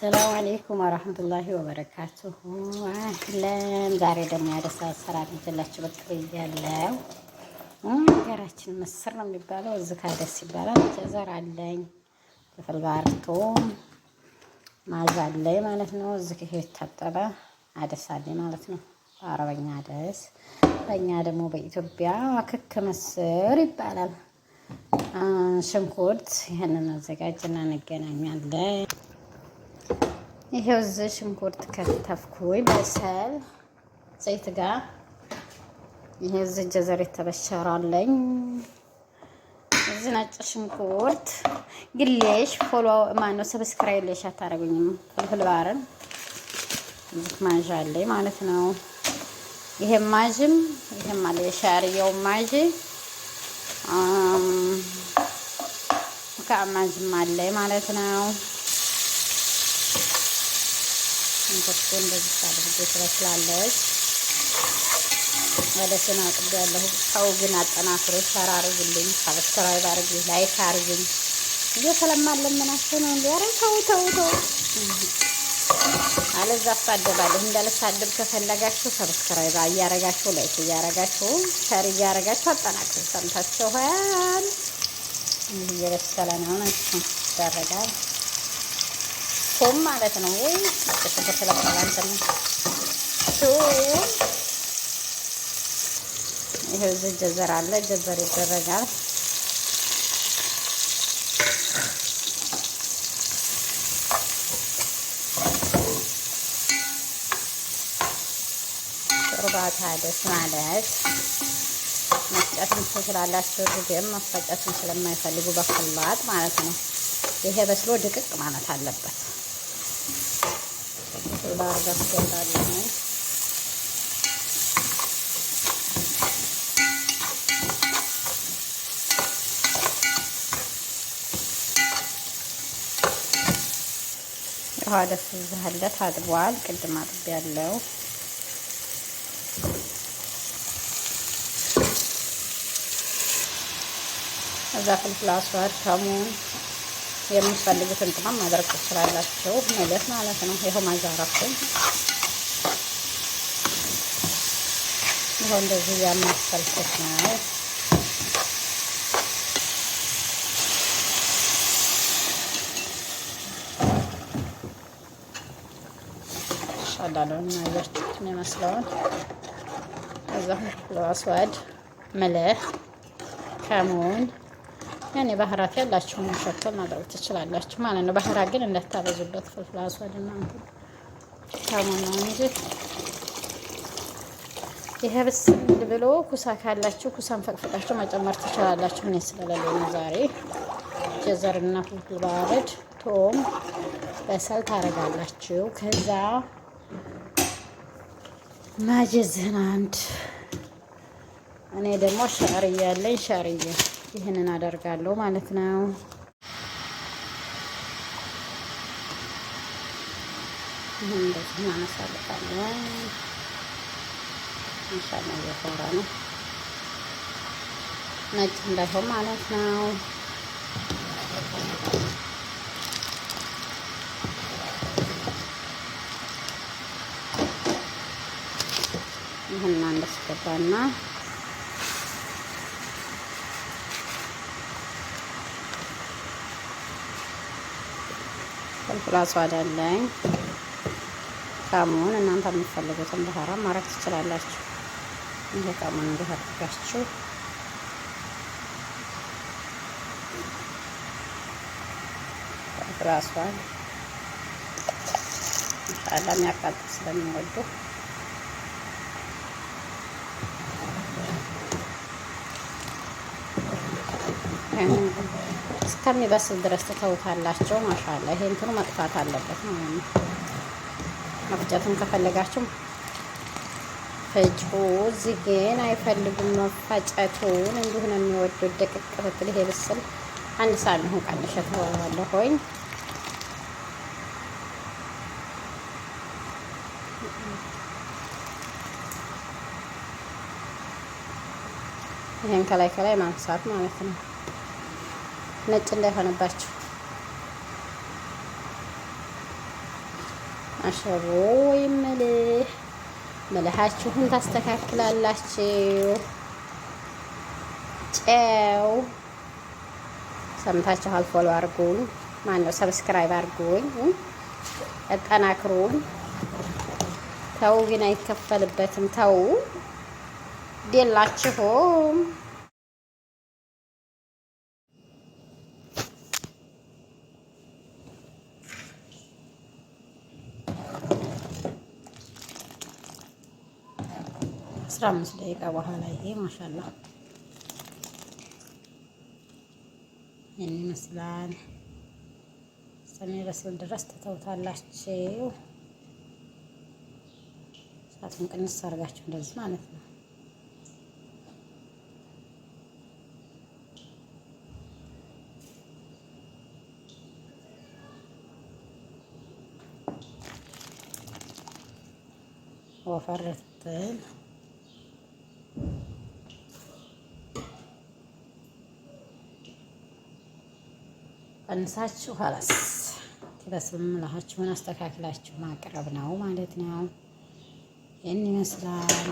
ሰላም አለይኩም ወራህመቱላሂ ወበረካቱሁ። አህለን ዛሬ ደግሞ ያደሳ ስራ ልጅላችሁ ብቅ ብያለሁ። ሀገራችን ምስር ነው የሚባለው፣ እዚህ ካደስ ይባላል። ጀዘር አለኝ፣ ፍልፍል ባርቶ ማዝ አለኝ ማለት ነው። እዚህ ይሄ የታጠበ አደስ አለኝ ማለት ነው። በአረበኛ አደስ፣ በእኛ ደግሞ በኢትዮጵያ ክክ ምስር ይባላል። ሽንኩርት ይሄንን አዘጋጅና እንገናኛለን። ይሄው እዚህ ሽንኩርት ከተፍኩኝ በሰል ዘይት ጋር። ይሄ እዚህ ጀዘር የተበሸራለኝ። እዚህ ነጭ ሽንኩርት ግሌሽ ፎሎ ማነው ሰብስክራይብ ሌሽ አታረጉኝም። ፍልፍል ባርን እዚህ ማጅ አለኝ ማለት ነው። ይሄም ማጅም ይሄም አለ የሻርያው ማጅ ከአማጅም አለኝ ማለት ነው። ሽንኩርቱ እንደዚህ አድርጌ ትበስላለች። ወደ ስና አጥቤ ያለሁ ሰው ግን አጠናክሮ ሸር አድርጉልኝ፣ ሰብስክራይብ አድርጉ፣ ላይክ አድርጉኝ። እየተለማለምናችሁ ነው እንዴ? ኧረ ተው ተው ተው፣ አለዛ አሳደባለሁ። እንዳልሳደብ ከፈለጋችሁ ሰብስክራይብ እያረጋችሁ፣ ላይክ እያረጋችሁ፣ ሸር እያረጋችሁ አጠናክሩ። ሰምታችኋል? እየበሰለ ነው ነው ይደረጋል ቶም ማለት ነው። ወይ ሽንኩርት ስለቀላንተን ይሄ እዚህ ጀዘር አለ፣ ጀዘር ይደረጋል። ሾርባታ ደስ ማለት መፍጨትም ትችላላችሁ፣ ግን መፈጨትም ስለማይፈልጉ በከላት ማለት ነው። ይሄ በስሎ ድቅቅ ማለት አለበት። ባርጋት ያላልኝ ውሃ ደስ ይዛለ ታጥቧል። ቅድም አጥቤ ያለው እዛ ፍልፍል አስዋድ ከሙን የምትፈልጉትን ቅመም ማድረግ ትችላላችሁ። ማለት ማለት ነው። ይሄው ማዛራኩኝ ይሄው እንደዚህ ያማሰልኩት ነው። ሻላሉን ማያችሁት ነው መስለውን እዛ ለአስዋድ መልህ ከሙን ያኔ ባህራት ያላችሁን ሸክል ማድረግ ትችላላችሁ ማለት ነው። ባህራት ግን እንዳታበዙበት። ፍልፍል አስዋድ እና ከሙን ነው እንጂ ይሄ ብስል ብሎ ኩሳ ካላችሁ ኩሳን ፈቅፍቃችሁ መጨመር ትችላላችሁ። እኔ ስለሌለ ነው ዛሬ። ጀዘርና ፍልፍል ባርድ ቶም በሰል ታረጋላችሁ። ከዛ ማጀዝን አንድ እኔ ደግሞ ሻርያ ያለኝ ሻርያ ይህንን አደርጋለሁ ማለት ነው። ይህን እንደዚህ እናመሳልታለን። ኢንሻአላህ እየፈራ ነው፣ ነጭ እንዳይሆን ማለት ነው። ይህን እናስገባና ፍልፍል አስዋድ አለኝ። ካሙን እናንተ የምትፈልጉትን ባህራ ማድረግ ትችላላችሁ። ይሄ ካሙን እንዲያደርጋችሁ ፍልፍል አስዋድ ኢንሻአላህ የሚያቃጥል ስለሚወዱ እስከሚበስል ድረስ ትተውታላችሁ። ማሻአላ ይሄ እንትኑ መጥፋት አለበት ማለት ነው። መፍጨቱን ከፈለጋችሁ ፈጩ። እዚህ ግን አይፈልጉም መፈጨቱን፣ እንዲሁ ነው የሚወዱት። ደቅቅ ብትል ይሄ ብስል አንድ ሰዓት ነው ቀንሼ ተወዋለሁኝ። ይሄን ከላይ ከላይ ማንሳት ማለት ነው። ነጭ እንዳይሆንባችሁ አሸቦ ወይም መልሃችሁን ታስተካክላላችሁ። ጨው ሰምታችኋል። ፎሎ አድርጉኝ፣ ማነው ሰብስክራይብ አድርጉኝ፣ አጠናክሩኝ። ተው ግን አይከፈልበትም። ተው ዴላችሁም አስራ 15 ደቂቃ በኋላ ይሄ ማሻላ ይህን ይመስላል። እስከሚበስል ድረስ ትተውታላችሁ። እሳቱን ቅንስ አድርጋችሁ እንደዚህ ማለት ነው። ወፈር ስትል ቀንሳችሁ ኋላስ ትበስልም ምላችሁን አስተካክላችሁ ማቅረብ ነው ማለት ነው። ይህን ይመስላል።